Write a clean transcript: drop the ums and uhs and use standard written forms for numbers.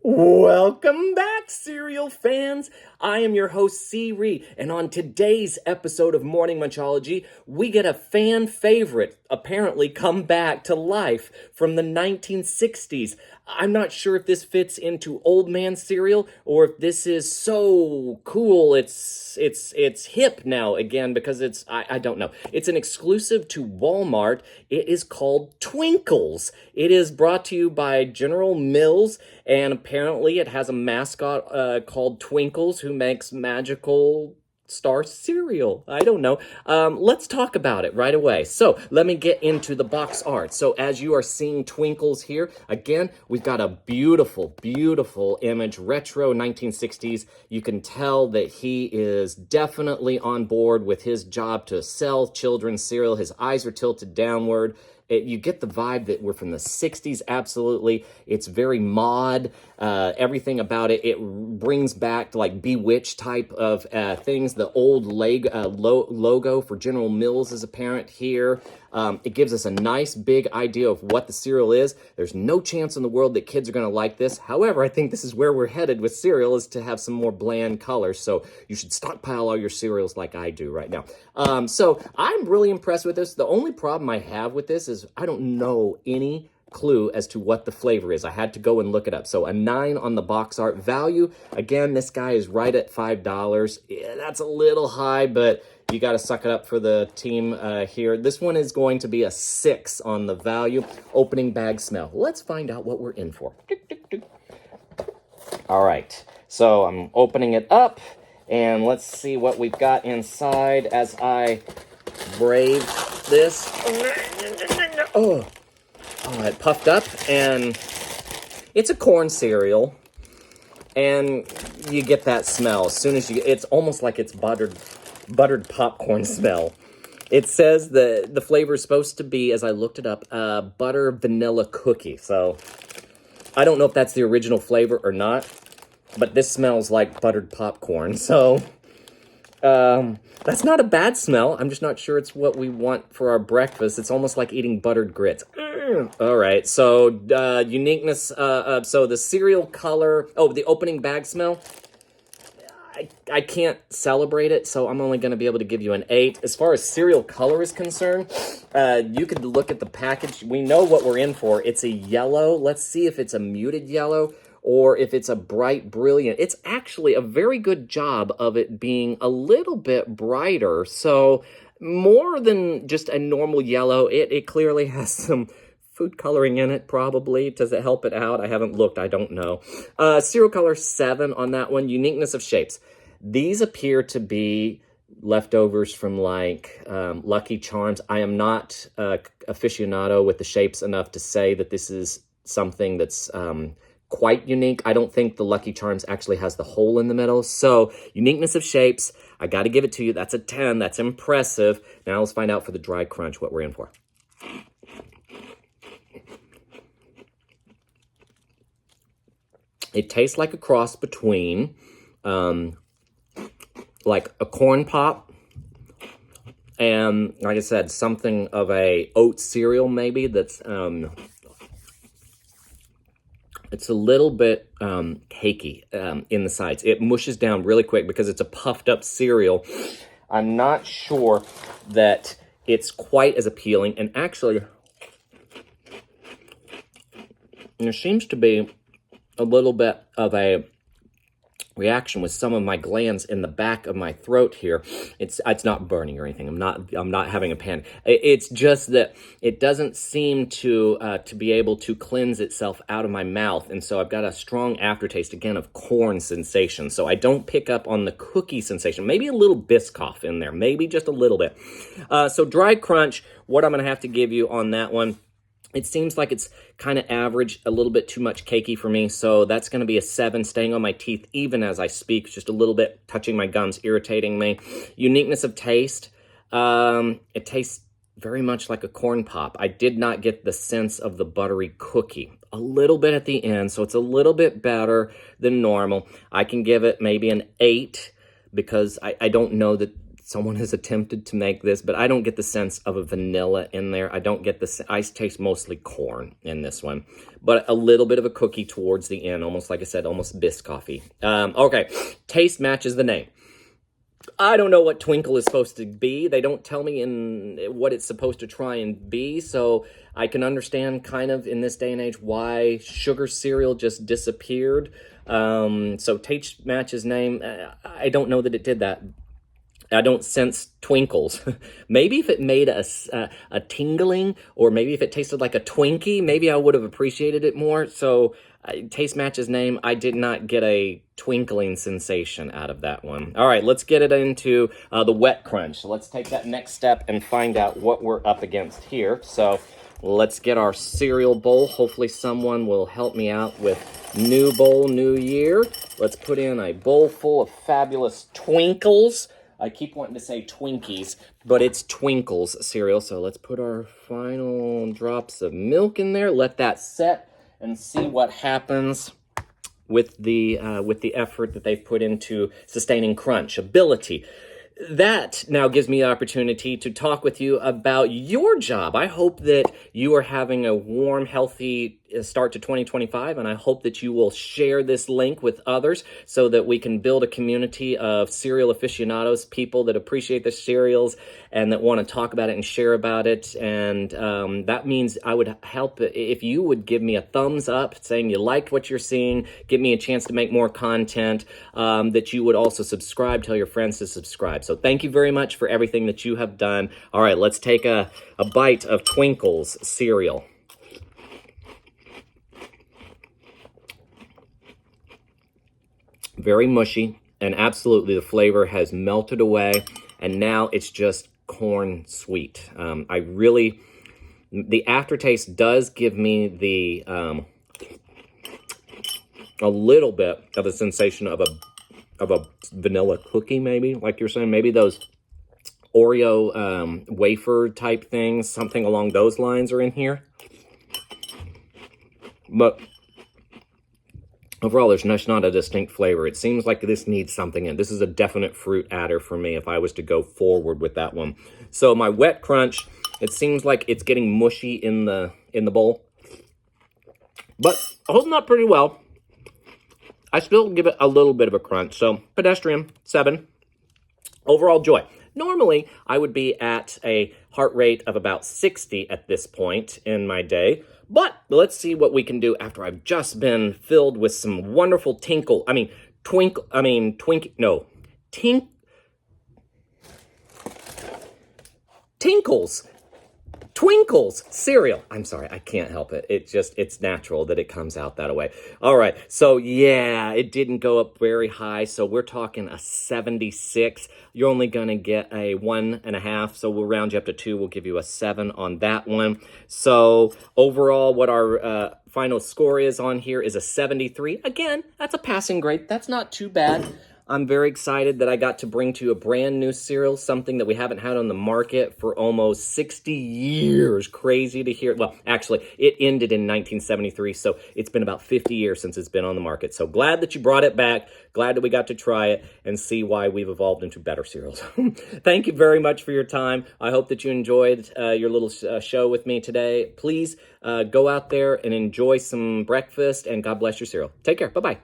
Welcome back, cereal fans! I am your host, C. and on today's episode of Morning Munchology, we get a fan favorite apparently come back to life from the 1960s. I'm not sure if this fits into old man cereal or if this is so cool it's hip now again because I don't know. It's an exclusive to Walmart. It is called Twinkles. It is brought to you by General Mills, and apparently it has a mascot called Twinkles who makes magical star cereal. I don't know. Let's talk about it right away. So let me get into the box art. So as you are seeing Twinkles here, again, we've got a beautiful, beautiful image, retro 1960s. You can tell that he is definitely on board with his job to sell children's cereal. His eyes are tilted downward. You get the vibe that we're from the 60s, absolutely. It's very mod. Everything about it brings back to like Bewitched type of things. The old logo for General Mills is apparent here. It gives us a nice big idea of what the cereal is. There's no chance in the world that kids are going to like this. However, I think this is where we're headed with cereal, is to have some more bland colors. So you should stockpile all your cereals like I do right now. So I'm really impressed with this. The only problem I have with this is I don't know any clue as to what the flavor is. I had to go and look it up. So a 9 on the box art value. Again, this guy is right at $5. Yeah, that's a little high, but you got to suck it up for the team here. This one is going to be a 6 on the value. Opening bag smell. Let's find out what we're in for. All right, so I'm opening it up, and let's see what we've got inside as I brave this. Oh, it puffed up, and it's a corn cereal, and you get that smell as soon as it's almost like it's buttered popcorn smell. It says the flavor is supposed to be, as I looked it up, butter vanilla cookie. So I don't know if that's the original flavor or not, but this smells like buttered popcorn. So that's not a bad smell. I'm just not sure it's what we want for our breakfast. It's almost like eating buttered grits. All right, so uniqueness, so the cereal color, the opening bag smell, I can't celebrate it, so I'm only going to be able to give you an 8. As far as cereal color is concerned, you could look at the package. We know what we're in for. It's a yellow. Let's see if it's a muted yellow or if it's a bright, brilliant. It's actually a very good job of it being a little bit brighter, so more than just a normal yellow. It clearly has some food coloring in it, probably. Does it help it out? I haven't looked. I don't know. Cereal color 7 on that one. Uniqueness of shapes. These appear to be leftovers from like Lucky Charms. I am not aficionado with the shapes enough to say that this is something that's quite unique. I don't think the Lucky Charms actually has the hole in the middle. So uniqueness of shapes, I got to give it to you. That's a 10. That's impressive. Now let's find out for the dry crunch what we're in for. It tastes like a cross between like a corn pop and, like I said, something of a oat cereal maybe that's it's a little bit cakey in the sides. It mushes down really quick because it's a puffed up cereal. I'm not sure that it's quite as appealing, and actually there seems to be a little bit of a reaction with some of my glands in the back of my throat here. It's not burning or anything. I'm not having a panic. It's just that it doesn't seem to be able to cleanse itself out of my mouth, and so I've got a strong aftertaste again of corn sensation. So I don't pick up on the cookie sensation. Maybe a little Biscoff in there, maybe just a little bit. So dry crunch. What I'm going to have to give you on that one. It seems like it's kind of average, a little bit too much cakey for me, so that's going to be a 7, staying on my teeth even as I speak, just a little bit touching my gums, irritating me. Uniqueness of taste, it tastes very much like a corn pop. I did not get the sense of the buttery cookie. A little bit at the end, so it's a little bit better than normal. I can give it maybe an 8 because I don't know that someone has attempted to make this, but I don't get the sense of a vanilla in there. I don't get the, I taste mostly corn in this one, but a little bit of a cookie towards the end, almost like I said, almost Biscoffee. Okay, taste matches the name. I don't know what Twinkle is supposed to be. They don't tell me in what it's supposed to try and be, so I can understand kind of in this day and age why sugar cereal just disappeared. So taste matches name, I don't know that it did that. I don't sense Twinkles. Maybe if it made a tingling, or maybe if it tasted like a Twinkie, maybe I would have appreciated it more. So taste matches name, I did not get a twinkling sensation out of that one. All right, let's get it into the wet crunch. So let's take that next step and find out what we're up against here. So let's get our cereal bowl. Hopefully someone will help me out with new bowl, new year. Let's put in a bowl full of fabulous Twinkles. I keep wanting to say Twinkies, but it's Twinkles cereal. So let's put our final drops of milk in there. Let that set and see what happens with the effort that they've put into sustaining crunch ability. That now gives me the opportunity to talk with you about your job. I hope that you are having a warm, healthy start to 2025, and I hope that you will share this link with others so that we can build a community of cereal aficionados, people that appreciate the cereals and that want to talk about it and share about it. And that means I would help if you would give me a thumbs up saying you liked what you're seeing, give me a chance to make more content, that you would also subscribe, tell your friends to subscribe. So thank you very much for everything that you have done. All right, let's take a bite of Twinkles cereal. Very mushy, and absolutely the flavor has melted away, and now it's just corn sweet. The aftertaste does give me the a little bit of a sensation of a vanilla cookie, maybe, like you're saying, maybe those Oreo wafer type things, something along those lines are in here. But overall, there's just not a distinct flavor. It seems like this needs something in. This is a definite fruit adder for me if I was to go forward with that one. So my wet crunch, it seems like it's getting mushy in the bowl, but holding up pretty well. I still give it a little bit of a crunch. So pedestrian, 7. Overall joy. Normally, I would be at a heart rate of about 60 at this point in my day. But let's see what we can do after I've just been filled with some wonderful Twinkles cereal. I'm sorry, I can't help it. It's natural that it comes out that way. All right, so yeah, it didn't go up very high, so we're talking a 76. You're only gonna get a 1.5, so we'll round you up to 2. We'll give you a 7 on that one. So overall, what our final score is on here is a 73. Again, that's a passing grade. That's not too bad. I'm very excited that I got to bring to you a brand new cereal, something that we haven't had on the market for almost 60 years. Crazy to hear. Well, actually, it ended in 1973, so it's been about 50 years since it's been on the market. So glad that you brought it back. Glad that we got to try it and see why we've evolved into better cereals. Thank you very much for your time. I hope that you enjoyed your little show with me today. Please go out there and enjoy some breakfast, and God bless your cereal. Take care. Bye-bye.